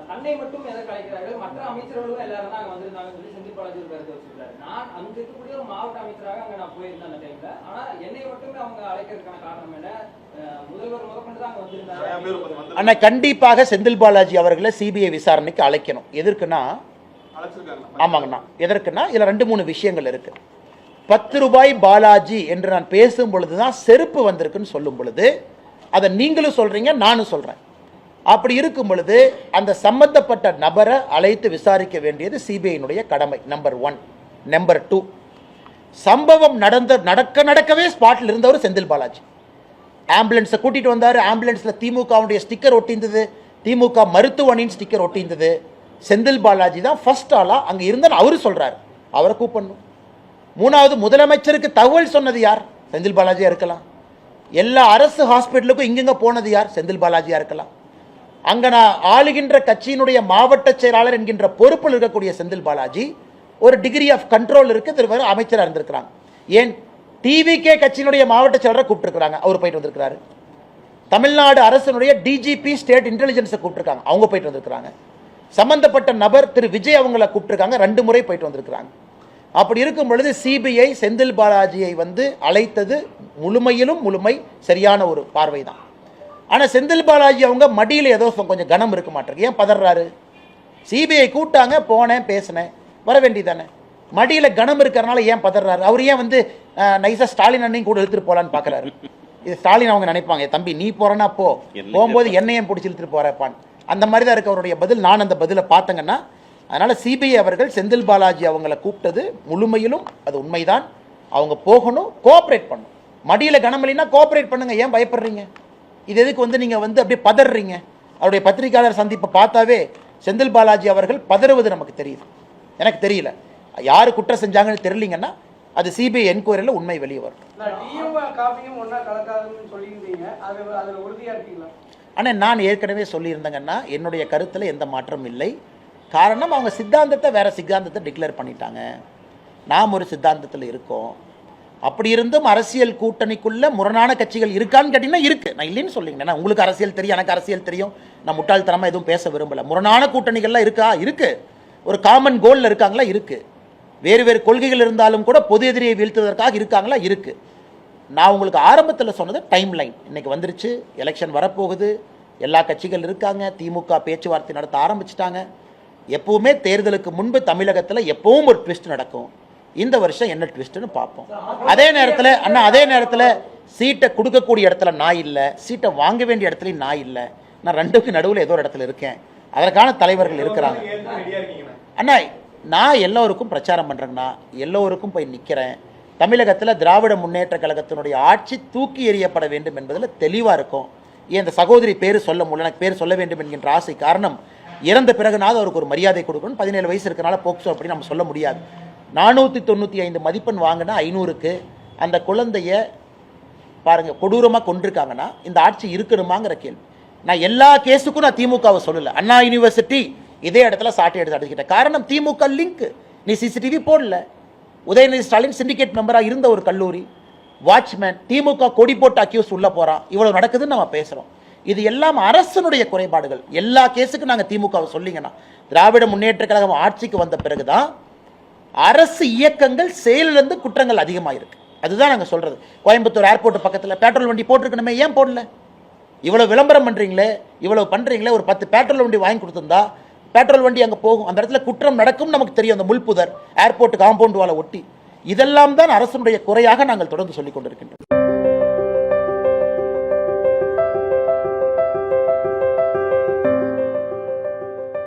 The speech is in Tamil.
தன்னை மட்டும் எதற்கு அழைக்கிறார்கள், மற்ற அமைச்சர்களும் எல்லாரும் தான் அங்க வந்திருந்தாங்கன்னு சொல்லி செந்தில் பாலாஜி ஒரு கருத்தை வச்சிருக்காரு. நான் அங்க இருக்கக்கூடிய ஒரு மாவட்ட அமைச்சராக அங்க நான் போயிருந்தேன் அந்த டைம்ல. ஆனா என்னை மட்டுமே அவங்க அழைக்கிறதுக்கான காரணம் என்ன? முதல்வர் முதற்கொண்டு தான் அங்க வந்திருந்தாங்க. ஆனா கண்டிப்பாக செந்தில் பாலாஜி அவர்களை சிபிஐ விசாரணைக்கு அழைக்கணும். எதற்குன்னா, ஆமாங்கண்ணா, எதற்குன்னா இதுல 2-3 விஷயங்கள் இருக்கு. 10 ரூபாய் பாலாஜி என்று நான் பேசும் பொழுதுதான் செருப்பு வந்திருக்குன்னு சொல்லும் பொழுது அதை நீங்களும் சொல்றீங்க, நானும் சொல்றேன். அப்படி இருக்கும் பொழுது அந்த சம்பந்தப்பட்ட நபரை அழைத்து விசாரிக்க வேண்டியது சிபிஐனுடைய கடமை. நம்பர் 1. நம்பர் 2, சம்பவம் நடக்கவே ஸ்பாட்டில் இருந்தவர் செந்தில் பாலாஜி. ஆம்புலன்ஸை கூட்டிட்டு வந்தார். ஆம்புலன்ஸ்ல திமுகவுடைய ஸ்டிக்கர் ஒட்டியிருந்தது, திமுக மருத்துவமனையின் ஸ்டிக்கர் ஒட்டியிருந்தது. செந்தில் பாலாஜி தான் ஃபர்ஸ்ட் ஆளா அங்க இருந்தார். அவரு சொல்றாரு, அவரை கூப்பிடணும். 3வது, முதலமைச்சருக்கு தகவல் சொன்னது யார்? செந்தில் பாலாஜியா இருக்கலாம். எல்லா அரசு ஹாஸ்பிட்டலுக்கும் இங்கங்க போனது யார்? செந்தில் பாலாஜியா இருக்கலாம். அங்க நான் ஆளுகின்ற கட்சியினுடைய மாவட்ட செயலாளர் என்கின்ற பொறுப்பில் இருக்கக்கூடிய செந்தில் பாலாஜி ஒரு டிகிரி ஆஃப் கண்ட்ரோல் இருக்கு, அமைச்சராக இருந்திருக்கிறாங்க. ஏன் டிவிகே கட்சியினுடைய மாவட்ட செயலரை கூப்பிட்டுருக்காங்க, அவர் போயிட்டு வந்திருக்கிறாரு. தமிழ்நாடு அரசினுடைய டிஜிபி ஸ்டேட் இன்டெலிஜென்ஸை கூப்பிட்டுருக்காங்க, அவங்க போயிட்டு வந்திருக்கிறாங்க. சம்பந்தப்பட்ட நபர் திரு விஜய் அவங்களை கூப்பிட்டுருக்காங்க, 2 முறை போயிட்டு வந்திருக்கிறாங்க. அப்படி இருக்கும் பொழுது சிபிஐ செந்தில் பாலாஜியை அழைத்தது முழுமை சரியான ஒரு பார்வை தான். ஆனால் செந்தில் பாலாஜி அவங்க மடியில் ஏதோ கொஞ்சம் கனம் இருக்க மாட்டார். ஏன் பதறாரு? சிபிஐ கூட்டாங்க, போனேன், பேசினேன், வர வேண்டியதானே. மடியில் கனம் இருக்கிறனால ஏன் பதறாரு? அவர் ஏன் நைஸாக ஸ்டாலின் அண்ணையும் கூட இழுத்துட்டு போகலான்னு பார்க்குறாரு. இது ஸ்டாலின் அவங்க நினைப்பாங்க, தம்பி நீ போறேன்னா போகும்போது என்னையும் பிடிச்சி இழுத்துட்டு போறப்பான். அந்த மாதிரி தான் இருக்கு அவருடைய பதில். நான் அந்த பதிலை பார்த்தேங்கன்னா, அதனால சிபிஐ அவர்கள் செந்தில் பாலாஜி அவங்களை கூப்பிட்டது முழுமையிலும் அது உண்மைதான். அவங்க போகணும், கோஆப்ரேட் பண்ணணும். மடியில் கனம் இல்லைன்னா கோஆப்ரேட் பண்ணுங்க, ஏன் பயப்படுறீங்க? இது எதுக்கு நீங்க அப்படியே பதறீங்க? அவருடைய பத்திரிகையாளர் சந்திப்பை பார்த்தாவே செந்தில் பாலாஜி அவர்கள் பதறுவது நமக்கு தெரியுது. எனக்கு தெரியல யாரு குற்றம் செஞ்சாங்கன்னு தெரியலீங்கன்னா அது சிபிஐ என்கொயரியில் உண்மை வெளியே வரும். ஆனால் நான் ஏற்கனவே சொல்லியிருந்தேங்கன்னா என்னுடைய கருத்தில் எந்த மாற்றம் இல்லை. காரணம், அவங்க சித்தாந்தத்தை வேற சித்தாந்தத்தை டிக்ளேர் பண்ணிட்டாங்க. நாம் ஒரு சித்தாந்தத்தில் இருக்கோம். அப்படி இருந்தும் அரசியல் கூட்டணிக்குள்ள முரணான கட்சிகள் இருக்கான்னு கேட்டீங்கன்னா இருக்கு. நான் இல்லைன்னு சொல்லிங்கன்னா, உங்களுக்கு அரசியல் தெரியும், எனக்கு அரசியல் தெரியும். நான் முட்டாள்தனமா எதுவும் பேச விரும்பல. முரணான கூட்டணிகள்லாம் இருக்கா? இருக்கு. ஒரு காமன் கோல்ல இருக்காங்களா? இருக்கு. வேறு வேறு கொள்கைகள் இருந்தாலும் கூட பொது எதிரியை வீழ்த்துவதற்காக இருக்காங்களா? இருக்கு. நான் உங்களுக்கு ஆரம்பத்தில் சொன்னது டைம் லைன் இன்னைக்கு வந்துருச்சு. எலெக்ஷன் வரப்போகுது, எல்லா கட்சிகள் இருக்காங்க, திமுக பேச்சுவார்த்தை நடத்த ஆரம்பிச்சிட்டாங்க. எப்பவுமே தேர்தலுக்கு முன்பு தமிழகத்தில் எப்பவும் ஒரு ட்விஸ்ட் நடக்கும். இந்த வருஷம் என்ன ட்விஸ்ட்னு பார்ப்போம். அதே நேரத்தில் சீட்டை கொடுக்கக்கூடிய இடத்துல நான் இல்லை, சீட்டை வாங்க வேண்டிய இடத்துலையும் நான் இல்லை. நான் 2க்கு நடுவில் ஏதோ ஒரு இடத்துல இருக்கேன். அதற்கான தலைவர்கள் இருக்கிறாங்க. அண்ணா, நான் எல்லோருக்கும் பிரச்சாரம் பண்ணுறேங்கண்ணா, எல்லோருக்கும் போய் நிற்கிறேன். தமிழகத்தில் திராவிட முன்னேற்ற கழகத்தினுடைய ஆட்சி தூக்கி எறியப்பட வேண்டும் என்பதில் தெளிவாக இருக்கும். ஏன் இந்த சகோதரி பேர் சொல்ல முடியல, எனக்கு பேர் சொல்ல வேண்டும் என்கின்ற ஆசை. காரணம், இறந்த பிறகுனாவது அவருக்கு ஒரு மரியாதை கொடுக்கணும். 17 வயசு இருக்கனால போக்சோ அப்படின்னு நம்ம சொல்ல முடியாது. 495 மதிப்பெண் வாங்கினா 500க்கு அந்த குழந்தைய பாருங்க கொடூரமாக கொண்டிருக்காங்கன்னா இந்த ஆட்சி இருக்கணுமாங்கிற கேள்வி. நான் எல்லா கேஸுக்கும் நான் திமுகவை சொல்லல. அண்ணா யூனிவர்சிட்டி இதே இடத்துல சாட்டை எடுத்து அடிச்சுக்கிட்டேன். காரணம், திமுக லிங்க். நீ சிசிடிவி போடல. உதயநிதி ஸ்டாலின் சிண்டிகேட் மெம்பராக இருந்த ஒரு கல்லூரி வாட்ச்மேன், திமுக கொடி போட்டு அக்யூஸ் உள்ள போறான். இவ்வளவு நடக்குதுன்னு நம்ம பேசுறோம். இது எல்லாம் அரசனுடைய குறைபாடுகள். எல்லா கேஸுக்கும் நாங்கள் திமுகவை சொல்லிங்கன்னா, திராவிட முன்னேற்ற கழகம் ஆட்சிக்கு வந்த பிறகுதான் அரசு இயக்கங்கள் செயலிலிருந்து குற்றங்கள் அதிகமாக இருக்கு. அதுதான் நாங்கள் சொல்றது. கோயம்புத்தூர் ஏர்போர்ட் பக்கத்தில் பெட்ரோல் வண்டி போட்டிருக்கணுமே, ஏன் போடல? இவ்வளவு விளம்பரம் பண்றீங்களே, இவ்வளவு பண்றீங்களே, ஒரு 10 பெட்ரோல் வண்டி வாங்கி கொடுத்திருந்தா பெட்ரோல் வண்டி அங்கே போகும். அந்த இடத்துல குற்றம் நடக்கும் நமக்கு தெரியும். அந்த முள்புதர் ஏர்போர்ட் காம்பவுண்ட் வாலை ஒட்டி இதெல்லாம் தான் அரசனுடைய குறையாக நாங்கள் தொடர்ந்து சொல்லிக் கொண்டிருக்கின்றோம்.